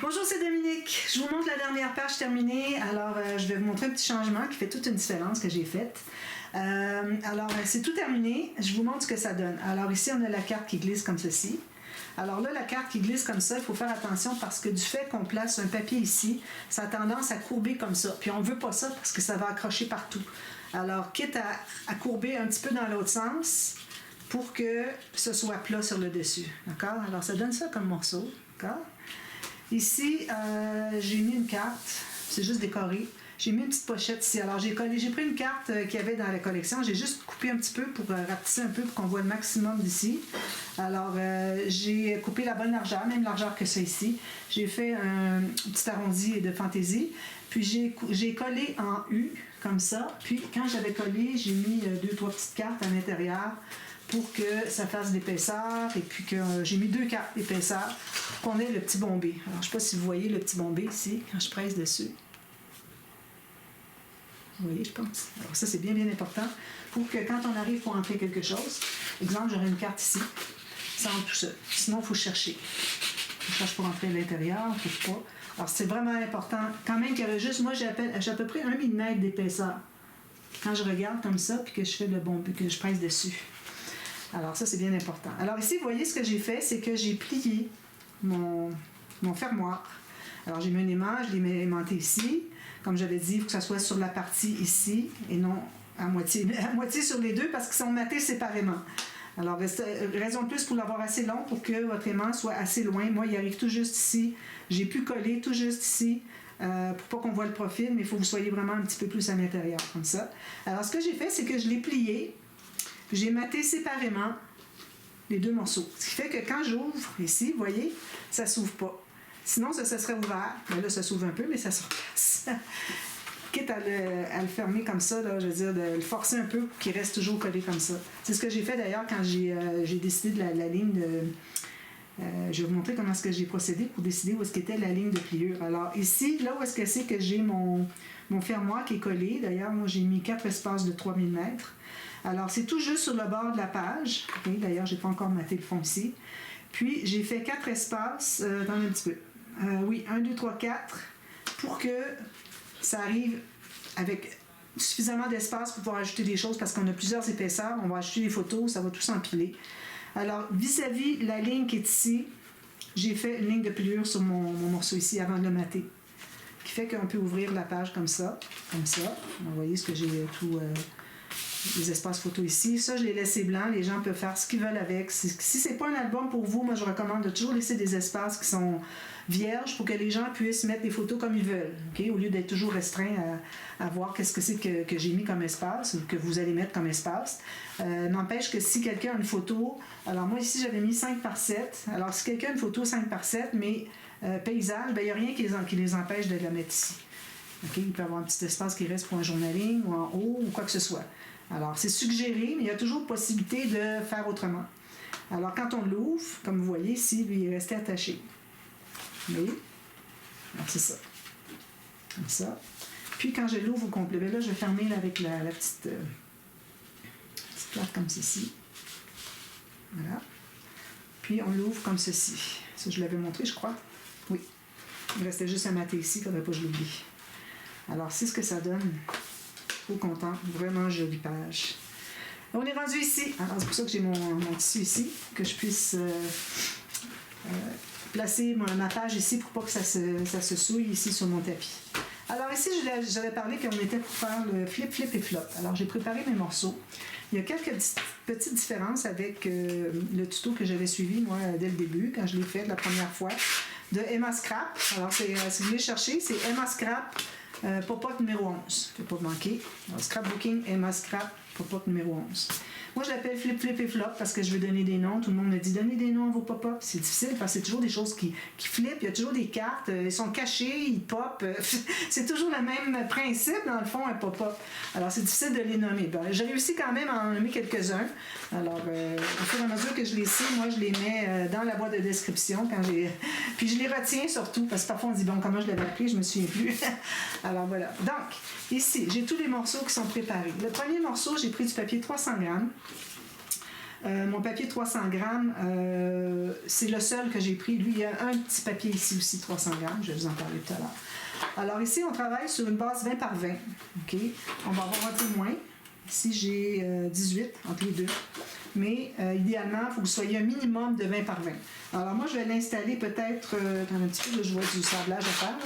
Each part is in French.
Bonjour, c'est Dominique. Je vous montre la dernière page terminée. Alors, je vais vous montrer un petit changement qui fait toute une différence que j'ai faite. C'est tout terminé. Je vous montre ce que ça donne. Alors, ici, on a la carte qui glisse comme ceci. Alors là, la carte qui glisse comme ça, il faut faire attention parce que du fait qu'on place un papier ici, ça a tendance à courber comme ça. Puis on ne veut pas ça parce que ça va accrocher partout. Alors, quitte à courber un petit peu dans l'autre sens pour que ce soit plat sur le dessus. D'accord? Alors, ça donne ça comme morceau. D'accord? Ici, j'ai mis une carte, c'est juste décoré. J'ai mis une petite pochette ici. Alors, j'ai pris une carte qu'il y avait dans la collection. J'ai juste coupé un petit peu pour rapetisser un peu pour qu'on voit le maximum d'ici. Alors, j'ai coupé la bonne largeur, même largeur que ça ici. J'ai fait un petit arrondi de fantaisie. Puis, j'ai collé en U, comme ça. Puis, quand j'avais collé, j'ai mis 2-3 petites cartes à l'intérieur pour que ça fasse l'épaisseur. Et puis, que j'ai mis 2 cartes d'épaisseur pour qu'on ait le petit bombé. Alors, je ne sais pas si vous voyez le petit bombé ici, quand je presse dessus. Vous voyez, je pense. Alors ça, c'est bien, bien important pour que quand on arrive pour entrer quelque chose, exemple, j'aurai une carte ici, ça entre tout seul. Sinon, il faut chercher. Je cherche pour entrer à l'intérieur, il ne faut pas. Alors, c'est vraiment important. Quand même qu'il y avait juste, moi, j'ai à peu près 1 mm d'épaisseur. Quand je regarde comme ça, puis que je fais le bombé, que je presse dessus. Alors, ça, c'est bien important. Alors ici, vous voyez, ce que j'ai fait, c'est que j'ai plié mon fermoir. Alors, j'ai mis une aimant, je l'ai aimanté ici. Comme j'avais dit, il faut que ça soit sur la partie ici et non à moitié sur les deux parce qu'ils sont matés séparément. Alors, raison de plus pour l'avoir assez long pour que votre aimant soit assez loin. Moi, il arrive tout juste ici. J'ai pu coller tout juste ici pour pas qu'on voit le profil, mais il faut que vous soyez vraiment un petit peu plus à l'intérieur, comme ça. Alors, ce que j'ai fait, c'est que je l'ai plié. J'ai maté séparément les 2 morceaux. Ce qui fait que quand j'ouvre ici, vous voyez, ça ne s'ouvre pas. Sinon, ça serait ouvert. Mais là, ça s'ouvre un peu, mais ça se replace. Quitte à le fermer comme ça, là, je veux dire, de le forcer un peu pour qu'il reste toujours collé comme ça. C'est ce que j'ai fait d'ailleurs quand j'ai décidé de la ligne de... je vais vous montrer comment est-ce que j'ai procédé pour décider où est-ce qu'était la ligne de pliure. Alors ici, là où est-ce que c'est que j'ai mon fermoir qui est collé. D'ailleurs, moi, j'ai mis 4 espaces de 3 mm. Alors, c'est tout juste sur le bord de la page. Okay, d'ailleurs, je n'ai pas encore maté le fond ici. Puis, j'ai fait 4 espaces. Attendez un petit peu. Oui, 1, 2, 3, 4, pour que ça arrive avec suffisamment d'espace pour pouvoir ajouter des choses parce qu'on a plusieurs épaisseurs. On va ajouter des photos, ça va tout s'empiler. Alors, vis-à-vis la ligne qui est ici, j'ai fait une ligne de pliure sur mon morceau ici avant de le mater. Ce qui fait qu'on peut ouvrir la page comme ça. Vous voyez ce que j'ai tout... les espaces photos ici. Ça, je l'ai laissé blanc. Les gens peuvent faire ce qu'ils veulent avec. Si c'est pas un album pour vous, moi, je recommande de toujours laisser des espaces qui sont vierges pour que les gens puissent mettre des photos comme ils veulent. Okay? Au lieu d'être toujours restreint à voir qu'est-ce que c'est que j'ai mis comme espace ou que vous allez mettre comme espace. N'empêche que si quelqu'un a une photo... Alors, moi, ici, j'avais mis 5 par 7. Alors, si quelqu'un a une photo 5 par 7, mais paysage, il n'y a rien qui les empêche de la mettre ici. Okay? Il peut y avoir un petit espace qui reste pour un journaling ou en haut ou quoi que ce soit. Alors, c'est suggéré, mais il y a toujours possibilité de faire autrement. Alors, quand on l'ouvre, comme vous voyez ici, lui, il est resté attaché. Vous voyez? Alors, c'est ça. Comme ça. Puis, quand je l'ouvre au complet, bien là, je vais fermer là, avec la petite plaque comme ceci. Voilà. Puis, on l'ouvre comme ceci. Ça, je l'avais montré, je crois. Oui. Il restait juste à mater ici, il ne faudrait pas que je l'oublie. Alors, c'est ce que ça donne. Content, vraiment jolie page. On est rendu ici. Alors, c'est pour ça que j'ai mon tissu ici, que je puisse placer ma page ici pour pas que ça se souille ici sur mon tapis. Alors ici, j'avais parlé qu'on était pour faire le flip, flip et flop. Alors, j'ai préparé mes morceaux. Il y a quelques petites différences avec le tuto que j'avais suivi, moi, dès le début, quand je l'ai fait la première fois, de Emma Scrap. Alors, si vous voulez chercher, c'est Emma Scrap Pop-up numéro 11. Il ne faut pas manquer. Alors, Scrapbooking, Emma Scrap, Pop-up numéro 11. Moi, je l'appelle Flip, Flip et Flop parce que je veux donner des noms. Tout le monde me dit donnez des noms à vos pop-up. C'est difficile parce que c'est toujours des choses qui flippent. Il y a toujours des cartes. Ils sont cachés, ils pop. C'est toujours le même principe, dans le fond, un pop-up. Alors, c'est difficile de les nommer. Ben, j'ai réussi quand même à en nommer quelques-uns. Alors, au fur et à mesure que je les sais, moi, je les mets dans la boîte de description. Puis, je les retiens surtout parce que parfois, on dit bon, comment je l'avais appelé, je me souviens plus. Alors, voilà. Donc, ici, j'ai tous les morceaux qui sont préparés. Le premier morceau, j'ai pris du papier 300 grammes. Mon papier 300 grammes, c'est le seul que j'ai pris. Lui, il y a un petit papier ici aussi, 300 grammes. Je vais vous en parler tout à l'heure. Alors ici, on travaille sur une base 20 par 20. Okay? On va avoir un peu moins. Ici, j'ai 18 entre les deux. Mais idéalement, il faut que vous soyez un minimum de 20 par 20. Alors moi, je vais l'installer peut-être, un petit peu, là, je vois du sablage à faire.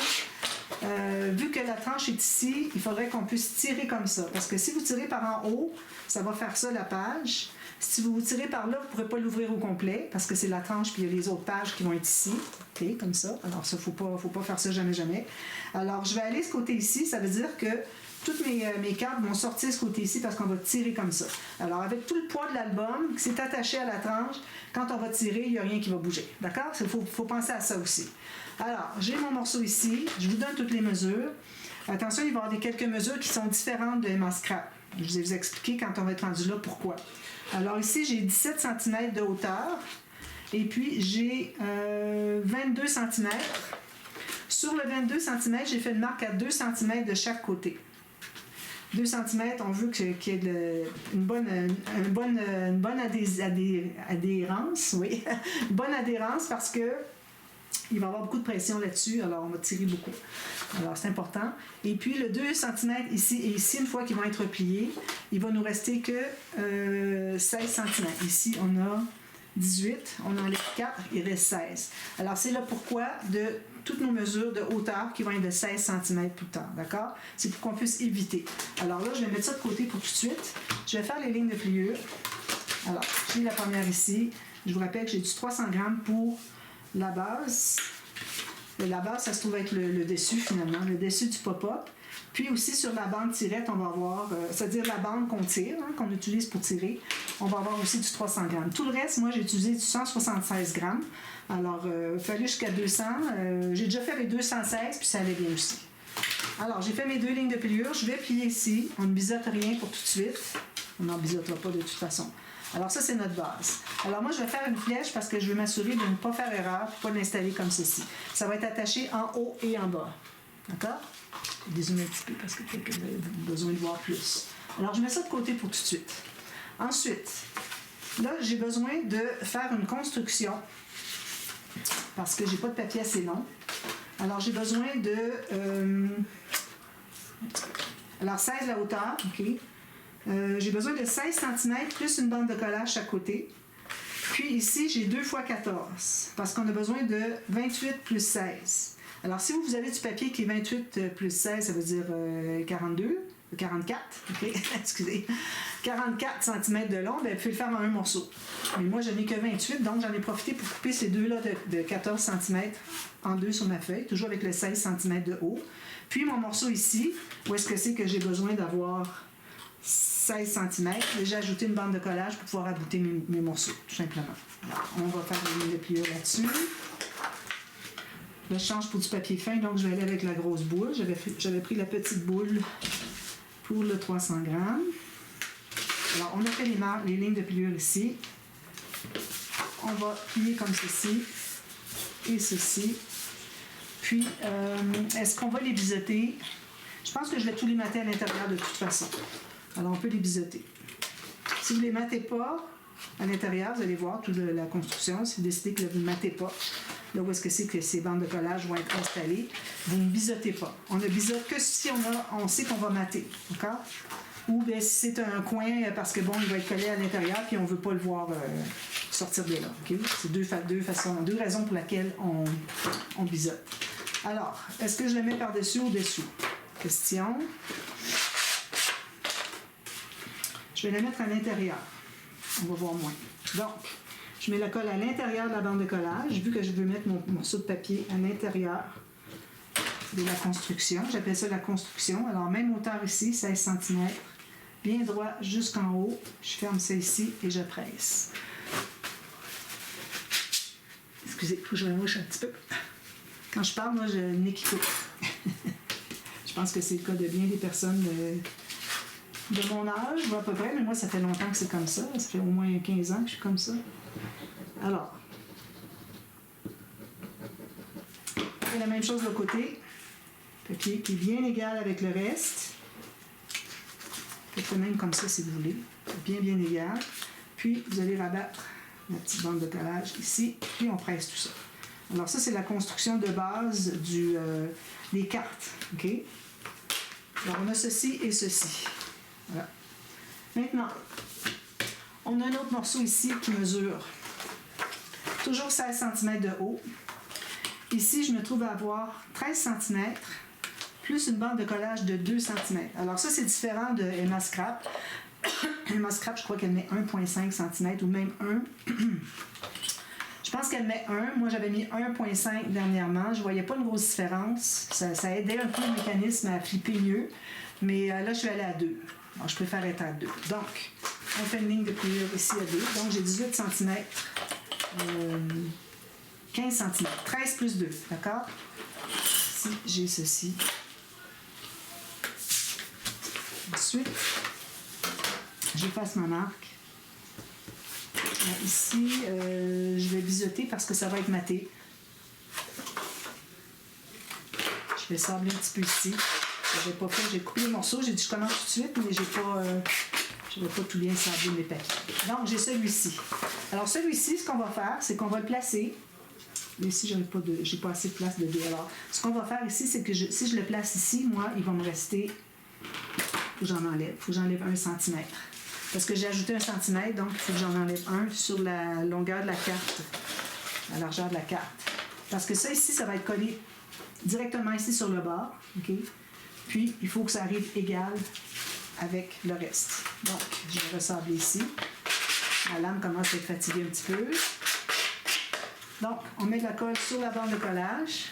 Vu que la tranche est ici, il faudrait qu'on puisse tirer comme ça. Parce que si vous tirez par en haut, ça va faire ça, la page. Si vous tirez par là, vous ne pourrez pas l'ouvrir au complet, parce que c'est la tranche, puis il y a les autres pages qui vont être ici. OK, comme ça. Alors ça, il ne faut pas faire ça jamais, jamais. Alors, je vais aller ce côté ici, ça veut dire que toutes mes cartes vont sortir ce côté ici parce qu'on va tirer comme ça. Alors, avec tout le poids de l'album qui s'est attaché à la tranche, quand on va tirer, il n'y a rien qui va bouger. D'accord? Il faut penser à ça aussi. Alors, j'ai mon morceau ici. Je vous donne toutes les mesures. Attention, il va y avoir quelques mesures qui sont différentes de ma scrap. Je vais vous expliquer quand on va être rendu là pourquoi. Alors ici, j'ai 17 cm de hauteur. Et puis, j'ai 22 cm. Sur le 22 cm, j'ai fait une marque à 2 cm de chaque côté. 2 cm, on veut qu'il y ait une bonne adhérence, oui, une bonne adhérence parce que il va y avoir beaucoup de pression là-dessus, alors on va tirer beaucoup. Alors c'est important. Et puis le 2 cm ici et ici, une fois qu'ils vont être pliés, il va nous rester que 16 cm. Ici, on a 18, on enlève 4, il reste 16. Alors c'est là pourquoi de toutes nos mesures de hauteur qui vont être de 16 cm tout le temps, d'accord? C'est pour qu'on puisse éviter. Alors là, je vais mettre ça de côté pour tout de suite. Je vais faire les lignes de pliure. Alors, j'ai la première ici. Je vous rappelle que j'ai du 300 grammes pour la base. La base, ça se trouve être le dessus finalement, le dessus du pop-up. Puis aussi sur la bande tirette, on va avoir, c'est-à-dire la bande qu'on tire, qu'on utilise pour tirer, on va avoir aussi du 300 grammes. Tout le reste, moi, j'ai utilisé du 176 grammes. Alors, il fallait jusqu'à 200. J'ai déjà fait avec 216, puis ça allait bien aussi. Alors, j'ai fait mes 2 lignes de pliure. Je vais plier ici. On ne biseaute rien pour tout de suite. On n'en biseautera pas de toute façon. Alors, ça, c'est notre base. Alors, moi, je vais faire une flèche parce que je veux m'assurer de ne pas faire erreur, de ne pas l'installer comme ceci. Ça va être attaché en haut et en bas. D'accord? Je vais dézoomer un petit peu parce que peut-être que vous avez besoin de voir plus. Alors, je mets ça de côté pour tout de suite. Ensuite, là, j'ai besoin de faire une construction parce que j'ai pas de papier assez long. Alors, j'ai besoin de... alors, 16 la hauteur, OK. J'ai besoin de 16 cm plus une bande de collage à côté. Puis ici, j'ai 2 x 14 parce qu'on a besoin de 28 plus 16. Alors, si vous avez du papier qui est 28 plus 16, ça veut dire 42, 44, OK, excusez, 44 cm de long, bien, vous pouvez le faire en un morceau. Mais moi, je n'ai que 28, donc j'en ai profité pour couper ces deux-là de 14 cm en deux sur ma feuille, toujours avec le 16 cm de haut. Puis mon morceau ici, où est-ce que c'est que j'ai besoin d'avoir 16 cm, j'ai ajouté une bande de collage pour pouvoir aboutir mes morceaux, tout simplement. Alors, on va faire une ligne de pliure là-dessus. Là, je change pour du papier fin, donc je vais aller avec la grosse boule. J'avais pris la petite boule pour le 300 grammes. Alors, on a fait les lignes de pliure ici. On va plier comme ceci et ceci. Puis, est-ce qu'on va les biseauter? Je pense que je vais tous les mater à l'intérieur de toute façon. Alors, on peut les biseauter. Si vous ne les matez pas à l'intérieur, vous allez voir toute la construction. Si vous décidez que vous ne matez pas, là où est-ce que c'est que ces bandes de collage vont être installées, vous ne biseautez pas. On ne biseaute que si on sait qu'on va mater. D'accord? Ou bien si c'est un coin, parce que bon, il va être collé à l'intérieur puis on ne veut pas le voir sortir de là. Okay? C'est deux raisons pour lesquelles on biseaute. Alors, est-ce que je le mets par-dessus ou dessous? Question. Je vais la mettre à l'intérieur. On va voir moins. Donc, je mets la colle à l'intérieur de la bande de collage, vu que je veux mettre mon morceau de papier à l'intérieur de la construction. J'appelle ça la construction. Alors, même hauteur ici, 16 cm, bien droit jusqu'en haut. Je ferme ça ici et je presse. Excusez, il faut que je me mouche un petit peu. Quand je parle, moi, j'ai le nez qui coupe. Je pense que c'est le cas de bien des personnes de mon âge, à peu près, mais moi, ça fait longtemps que c'est comme ça. Ça fait au moins 15 ans que je suis comme ça. Alors, et la même chose de l'autre côté. Papier qui est bien égal avec le reste. Faites même comme ça si vous voulez. Bien, bien égal. Puis, vous allez rabattre la petite bande de collage ici, puis on presse tout ça. Alors ça, c'est la construction de base des cartes. OK? Alors, on a ceci et ceci. Voilà. Maintenant, on a un autre morceau ici qui mesure toujours 16 cm de haut. Ici, je me trouve à avoir 13 cm plus une bande de collage de 2 cm. Alors ça, c'est différent de Emma Scrap. Emma Scrap, je crois qu'elle met 1,5 cm ou même 1. Je pense qu'elle met 1. Moi, j'avais mis 1,5 dernièrement. Je ne voyais pas une grosse différence. Ça aidait un peu le mécanisme à flipper mieux. Mais là, je suis allée à 2. Alors, je préfère être à 2. Donc, on fait une ligne de pliure ici à 2. Donc, j'ai 18 cm. 15 cm. 13 plus 2. D'accord? Ici, j'ai ceci. Ensuite, j'efface ma marque. Ici, je vais biseauter parce que ça va être maté. Je vais sabler un petit peu ici. Je n'avais pas fait, j'ai coupé les morceaux. J'ai dit je commence tout de suite, mais je n'avais pas tout bien sablé mes papiers. Donc, j'ai celui-ci. Alors, celui-ci, ce qu'on va faire, c'est qu'on va le placer. Mais ici, je n'ai pas assez de place de deux. Alors, ce qu'on va faire ici, c'est que si je le place ici, moi, il va me rester... Il faut que j'en enlève. Il faut que j'enlève 1 cm. Parce que j'ai ajouté 1 cm, donc il faut que j'en enlève 1 sur la longueur de la carte, la largeur de la carte. Parce que ça ici, ça va être collé directement ici sur le bord. Okay? Puis, il faut que ça arrive égal avec le reste. Donc, je vais ressabler ici. La lame commence à être fatiguée un petit peu. Donc, on met de la colle sur la bande de collage.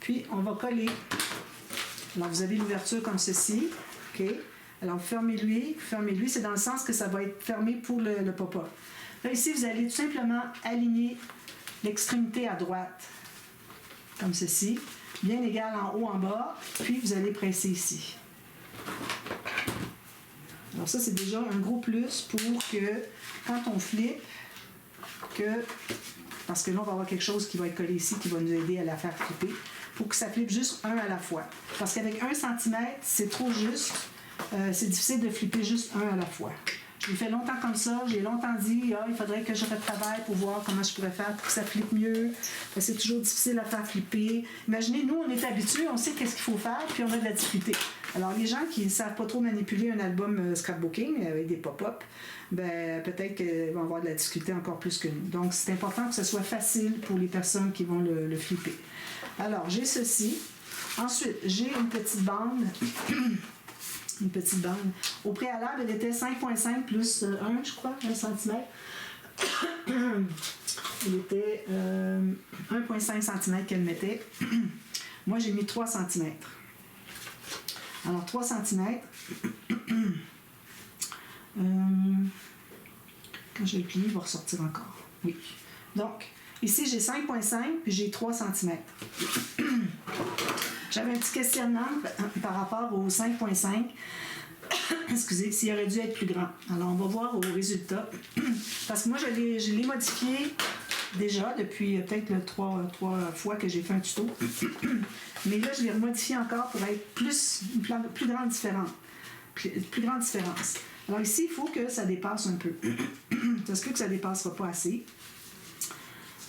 Puis, on va coller. Alors, vous avez l'ouverture comme ceci. OK? Alors, fermez-lui. Fermez-lui, c'est dans le sens que ça va être fermé pour le pop-up. Là, ici, vous allez tout simplement aligner l'extrémité à droite, comme ceci, bien égal en haut, en bas, puis vous allez presser ici. Alors ça, c'est déjà un gros plus pour que, quand on flippe, parce que là, on va avoir quelque chose qui va être collé ici, qui va nous aider à la faire flipper, pour que ça flippe juste un à la fois. Parce qu'avec 1 cm, c'est trop juste. C'est difficile de flipper juste un à la fois. Je l'ai fait longtemps comme ça. J'ai longtemps dit, il faudrait que je retravaille pour voir comment je pourrais faire pour que ça flippe mieux. C'est toujours difficile à faire flipper. Imaginez, nous, on est habitués, on sait qu'est-ce qu'il faut faire, puis on a de la difficulté. Alors, les gens qui ne savent pas trop manipuler un album scrapbooking avec des pop-up, ben, peut-être qu'ils vont avoir de la difficulté encore plus que nous. Donc, c'est important que ce soit facile pour les personnes qui vont le flipper. Alors, j'ai ceci. Ensuite, j'ai une petite bande. Une petite bande. Au préalable, elle était 5,5 plus 1, je crois, 1 cm. Elle était 1,5 cm qu'elle mettait. Moi, j'ai mis 3 cm. Alors, 3 cm. Quand je vais le plier, il va ressortir encore. Oui. Donc, ici, j'ai 5,5 puis j'ai 3 cm. J'avais un petit questionnement par rapport au 5,5. Excusez, s'il aurait dû être plus grand. Alors, on va voir au résultat. Parce que moi, je l'ai modifié déjà depuis peut-être 3 fois que j'ai fait un tuto. Mais là, je l'ai modifié encore pour être plus grande différence. Plus grande différence. Alors ici, il faut que ça dépasse un peu. Ça se peut que ça ne dépassera pas assez.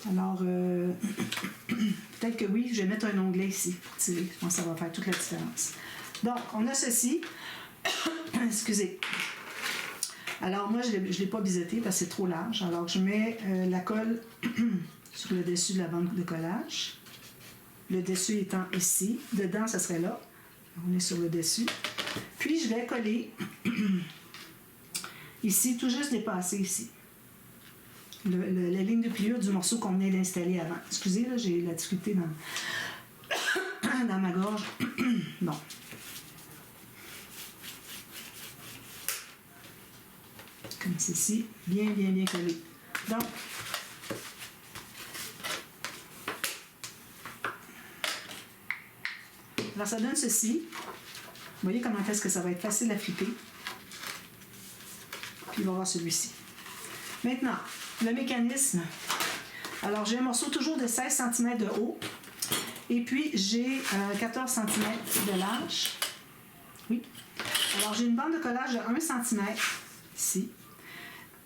Alors, peut-être que oui, je vais mettre un onglet ici pour tirer. Je pense que ça va faire toute la différence. Donc, on a ceci. Excusez. Alors, moi, je ne l'ai pas biseauté parce que c'est trop large. Alors, je mets la colle sur le dessus de la bande de collage. Le dessus étant ici. Dedans, ça serait là. On est sur le dessus. Puis, je vais coller ici, tout juste dépasser ici. La ligne de pliure du morceau qu'on venait d'installer avant. Excusez, là, j'ai la difficulté dans ma gorge. Bon. Comme ceci, bien collé. Donc, alors ça donne ceci. Vous voyez comment est-ce que ça va être facile à flipper. Puis il va y avoir celui-ci. Maintenant, le mécanisme. Alors, j'ai un morceau toujours de 16 cm de haut. Et puis, j'ai 14 cm de large. Oui. Alors, j'ai une bande de collage de 1 cm ici.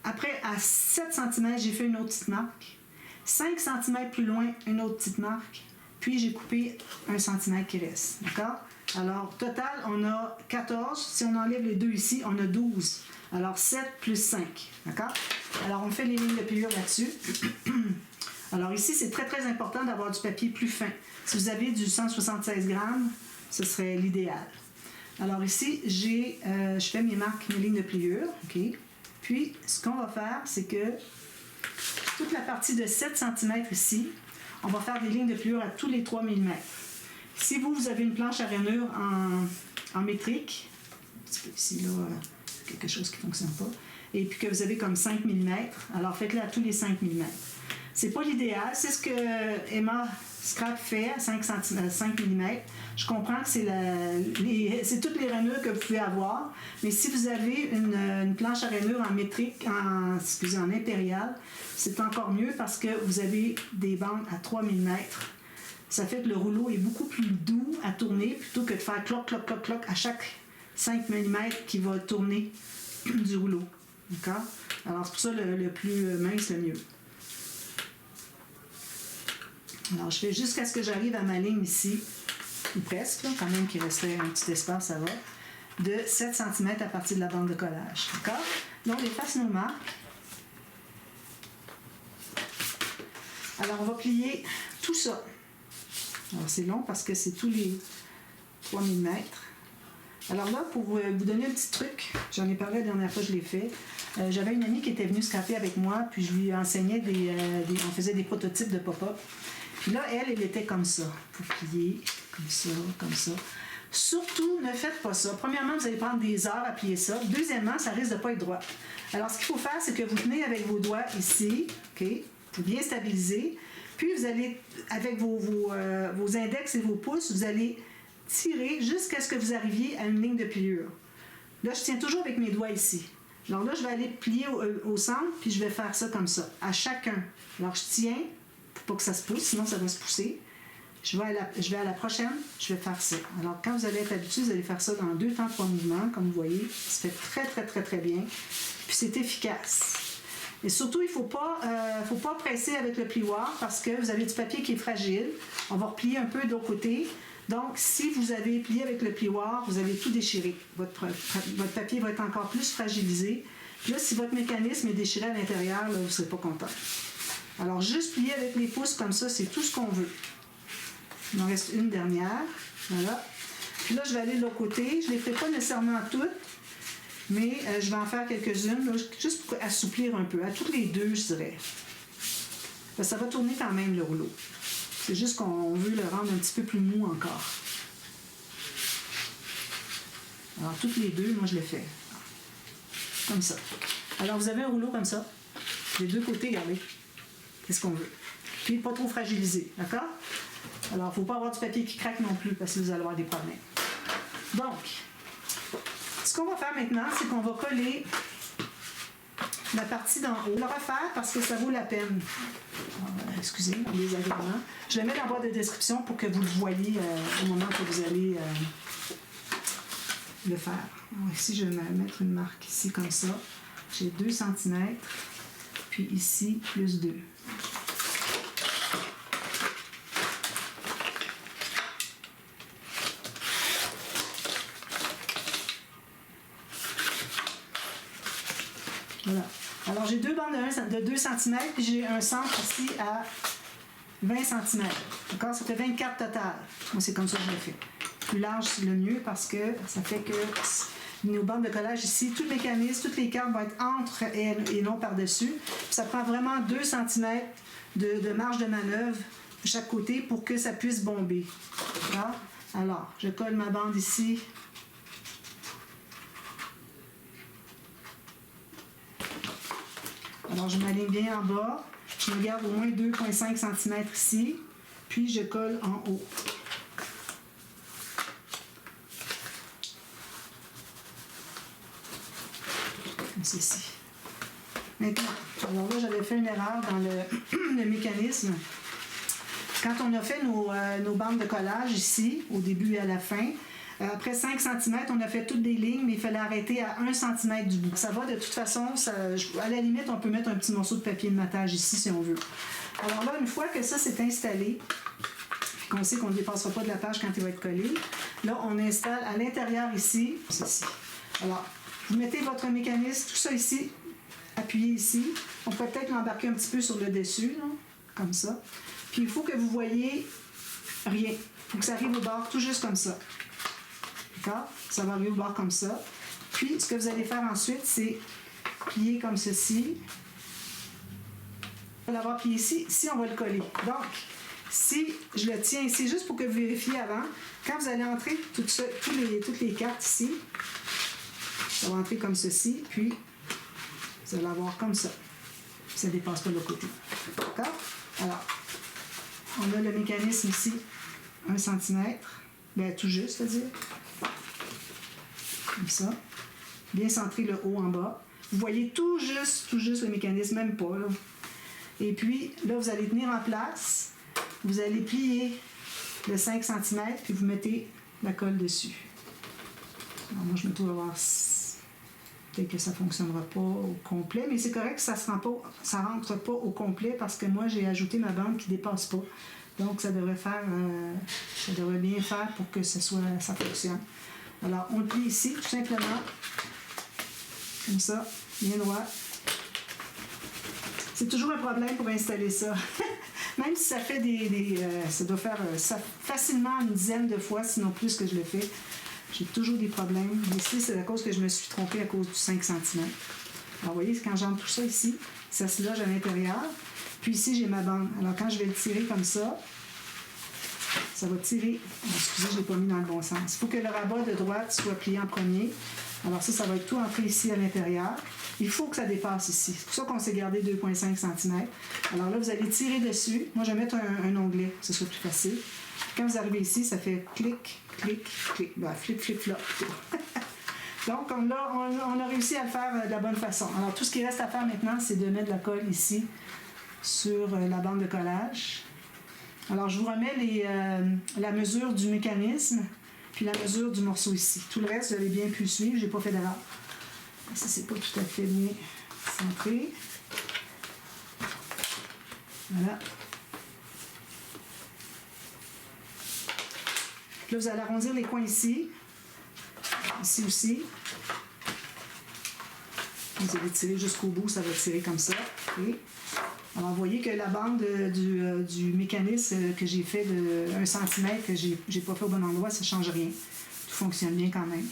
Après, à 7 cm, j'ai fait une autre petite marque. 5 cm plus loin, une autre petite marque. Puis, j'ai coupé 1 cm qui reste. D'accord? Alors, total, on a 14. Si on enlève les deux ici, on a 12. Alors, 7 plus 5. D'accord? Alors, on fait les lignes de pliure là-dessus. Alors, ici, c'est très, très important d'avoir du papier plus fin. Si vous avez du 176 grammes, ce serait l'idéal. Alors, ici, je fais mes marques, mes lignes de pliure. OK? Puis, ce qu'on va faire, c'est que toute la partie de 7 cm ici, on va faire des lignes de pliure à tous les 3 mm. Si vous avez une planche à rainure en métrique, ici, là, quelque chose qui ne fonctionne pas, et puis que vous avez comme 5 mm, alors faites-le à tous les 5 mm. C'est pas l'idéal, c'est ce que Emma Scrap fait à 5 mm. Je comprends que c'est toutes les rainures que vous pouvez avoir, mais si vous avez une planche à rainure en métrique, en impérial, c'est encore mieux parce que vous avez des bandes à 3 mm. Ça fait que le rouleau est beaucoup plus doux à tourner plutôt que de faire cloc, cloc, cloc, cloc à chaque 5 mm qui va tourner du rouleau. D'accord? Alors, c'est pour ça le plus mince, le mieux. Alors, je fais jusqu'à ce que j'arrive à ma ligne ici, ou presque, là, quand même qu'il restait un petit espace, ça va, de 7 cm à partir de la bande de collage. D'accord? Donc, on efface nos marques. Alors, on va plier tout ça. Alors, c'est long parce que c'est tous les 3 mm. Alors là, pour vous donner un petit truc, j'en ai parlé la dernière fois que je l'ai fait. J'avais une amie qui était venue scraper avec moi, puis je lui enseignais on faisait des prototypes de pop-up. Puis là, elle était comme ça, pour plier, comme ça, comme ça. Surtout, ne faites pas ça. Premièrement, vous allez prendre des heures à plier ça. Deuxièmement, ça risque de ne pas être droit. Alors, ce qu'il faut faire, c'est que vous tenez avec vos doigts ici, OK, pour bien stabiliser. Puis, vous allez, avec vos index et vos pouces, vous allez tirer jusqu'à ce que vous arriviez à une ligne de pliure. Là, je tiens toujours avec mes doigts ici. Alors là, je vais aller plier au centre, puis je vais faire ça comme ça, à chacun. Alors, je tiens pour pas que ça se pousse, sinon ça va se pousser. Je vais à la prochaine, je vais faire ça. Alors, quand vous allez être habitué, vous allez faire ça dans 2 temps 3 mouvements, comme vous voyez. Ça fait très, très, très, très bien. Puis c'est efficace. Et surtout, il ne faut pas presser avec le plioir parce que vous avez du papier qui est fragile. On va replier un peu de l'autre côté. Donc, si vous avez plié avec le plioir, vous allez tout déchirer. Votre papier va être encore plus fragilisé. Puis là, si votre mécanisme est déchiré à l'intérieur, là, vous ne serez pas content. Alors, juste plier avec les pouces comme ça, c'est tout ce qu'on veut. Il m'en reste une dernière. Voilà. Puis là, je vais aller de l'autre côté. Je ne les ferai pas nécessairement toutes, mais je vais en faire quelques-unes, là, juste pour assouplir un peu. À toutes les deux, je dirais. Ça va tourner quand même, le rouleau. C'est juste qu'on veut le rendre un petit peu plus mou encore. Alors, toutes les deux, moi, je le fais. Comme ça. Alors, vous avez un rouleau comme ça. Les deux côtés, regardez. C'est ce qu'on veut. Puis, pas trop fragilisé. D'accord? Alors, il ne faut pas avoir du papier qui craque non plus parce que vous allez avoir des problèmes. Donc, ce qu'on va faire maintenant, c'est qu'on va coller la partie d'en haut. On va le refaire parce que ça vaut la peine. Excusez, les agréments. Je le mets dans la boîte de description pour que vous le voyez au moment que vous allez le faire. Alors, ici, je vais mettre une marque ici comme ça. J'ai 2 cm. Puis ici, plus 2. Voilà. Alors, j'ai 2 bandes de 2 cm, puis j'ai un centre ici à 20 cm. D'accord? Ça fait 24 total. Moi, c'est comme ça que je le fais. Plus large, c'est le mieux parce que ça fait que nos bandes de collage ici, tout le mécanisme, toutes les cartes vont être entre et non par-dessus. Ça prend vraiment 2 cm de marge de manœuvre de chaque côté pour que ça puisse bomber. D'accord? Alors, je colle ma bande ici. Alors, je m'aligne bien en bas. Je me garde au moins 2,5 cm ici. Puis, je colle en haut. Comme ceci. Maintenant, alors là, j'avais fait une erreur dans le mécanisme. Quand on a fait nos bandes de collage ici, au début et à la fin, Après 5 cm, on a fait toutes les lignes, mais il fallait arrêter à 1 cm du bout. Ça va de toute façon, à la limite, on peut mettre un petit morceau de papier de matage ici si on veut. Alors là, une fois que ça s'est installé, qu'on sait qu'on ne dépassera pas de la page quand il va être collé, là, on installe à l'intérieur ici, ceci. Alors, vous mettez votre mécanisme, tout ça ici, appuyé ici. On peut peut-être l'embarquer un petit peu sur le dessus, là, comme ça. Puis il faut que vous voyez rien. Il faut que ça arrive au bord tout juste comme ça. D'accord? Ça va arriver au bord comme ça. Puis, ce que vous allez faire ensuite, c'est plier comme ceci. On va l'avoir plié ici. Ici, on va le coller. Donc, si je le tiens ici, juste pour que vous vérifiez avant, quand vous allez entrer toutes les cartes ici, ça va entrer comme ceci, puis vous allez avoir comme ça. Ça ne dépasse pas de l'autre côté. D'accord? Alors, on a le mécanisme ici, 1 cm, bien tout juste, c'est-à-dire. Comme ça. Bien centré le haut en bas. Vous voyez tout juste le mécanisme, même pas. Là. Et puis, là, vous allez tenir en place. Vous allez plier le 5 cm, puis vous mettez la colle dessus. Alors, moi, je me trouve à voir peut-être que ça ne fonctionnera pas au complet, mais c'est correct, ça ne rentre pas au complet parce que moi, j'ai ajouté ma bande qui ne dépasse pas. Donc, ça devrait bien faire pour que ça fonctionne. Alors, on le plie ici, tout simplement, comme ça, bien droit. C'est toujours un problème pour installer ça. Même si ça fait ça doit faire ça facilement une dizaine de fois, sinon plus que je le fais. J'ai toujours des problèmes. Ici, c'est à cause que je me suis trompée à cause du 5 cm. Alors, vous voyez, quand j'entre tout ça ici, ça se loge à l'intérieur. Puis ici, j'ai ma bande. Alors, quand je vais le tirer comme ça va tirer. Excusez, je ne l'ai pas mis dans le bon sens. Il faut que le rabat de droite soit plié en premier. Alors ça va être tout entré ici à l'intérieur. Il faut que ça dépasse ici. C'est pour ça qu'on s'est gardé 2,5 cm. Alors là, vous allez tirer dessus. Moi, je vais mettre un onglet, que ce soit plus facile. Quand vous arrivez ici, ça fait clic, clic, clic. Ben, flip, flip, flop. Donc, on a réussi à le faire de la bonne façon. Alors, tout ce qui reste à faire maintenant, c'est de mettre la colle ici sur la bande de collage. Alors, je vous remets la mesure du mécanisme puis la mesure du morceau ici. Tout le reste, vous avez bien pu suivre. Je n'ai pas fait d'erreur. Ça, c'est pas tout à fait bien centré. Voilà. Là, vous allez arrondir les coins ici. Ici aussi. Vous allez tirer jusqu'au bout, ça va tirer comme ça. Okay. Alors, vous voyez que la bande du mécanisme que j'ai fait de 1 cm, que j'ai pas fait au bon endroit, ça ne change rien. Tout fonctionne bien quand même.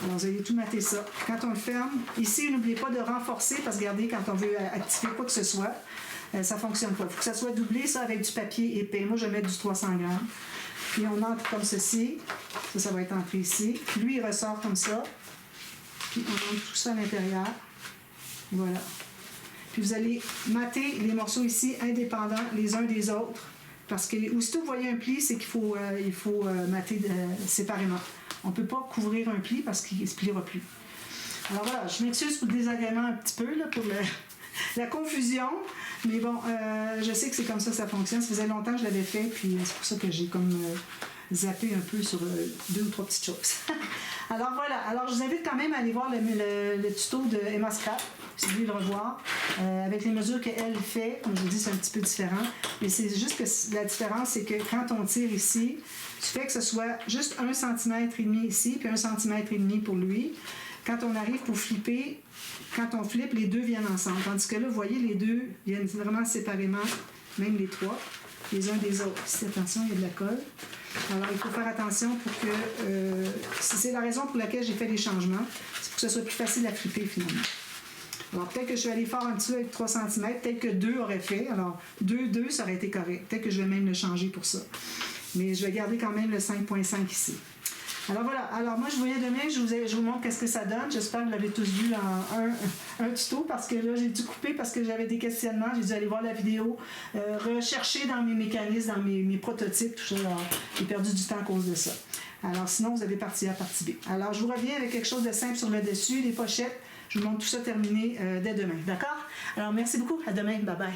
Alors, vous allez tout mater ça. Quand on le ferme, ici, n'oubliez pas de renforcer, parce que regardez, quand on veut activer quoi que ce soit, ça ne fonctionne pas. Il faut que ça soit doublé, ça, avec du papier épais. Moi, je vais mettre du 300 grammes. Puis, on entre comme ceci. Ça va être entré ici. Lui, il ressort comme ça. Puis, on entre tout ça à l'intérieur. Voilà. Puis vous allez mater les morceaux ici indépendants les uns des autres. Parce que aussitôt que vous voyez un pli, c'est qu'il faut, mater séparément. On ne peut pas couvrir un pli parce qu'il ne se pliera plus. Alors voilà, je m'excuse pour le désagrément un petit peu, là, pour la confusion. Mais bon, je sais que c'est comme ça que ça fonctionne. Ça faisait longtemps que je l'avais fait, puis c'est pour ça que j'ai comme zappé un peu sur 2 ou 3 petites choses. Alors voilà, alors je vous invite quand même à aller voir le tuto de Emma Scrap, si vous voulez le revoir, avec les mesures qu'elle fait. Comme je vous dis, c'est un petit peu différent, mais c'est juste que la différence, c'est que quand on tire ici, tu fais que ce soit juste 1,5 cm ici, puis 1,5 cm pour lui. Quand on arrive pour flipper, quand on flippe, les deux viennent ensemble. Tandis que là, vous voyez, les deux viennent vraiment séparément, même les trois, les uns des autres. Ici, attention, il y a de la colle. Alors, il faut faire attention pour que... c'est la raison pour laquelle j'ai fait les changements. C'est pour que ce soit plus facile à flipper, finalement. Alors, peut-être que je vais aller faire un petit peu avec 3 cm. Peut-être que 2 aurait fait. Alors, 2, ça aurait été correct. Peut-être que je vais même le changer pour ça. Mais je vais garder quand même le 5,5 ici. Alors voilà, alors moi je vous voyais demain, je vous montre qu'est-ce que ça donne. J'espère que vous l'avez tous vu en un tuto, parce que là j'ai dû couper parce que j'avais des questionnements. J'ai dû aller voir la vidéo, rechercher dans mes mécanismes, dans mes prototypes, tout ça. J'ai perdu du temps à cause de ça. Alors sinon, vous avez partie A, partie B. Alors je vous reviens avec quelque chose de simple sur le dessus, les pochettes. Je vous montre tout ça terminé dès demain. D'accord? Alors merci beaucoup, à demain, bye bye.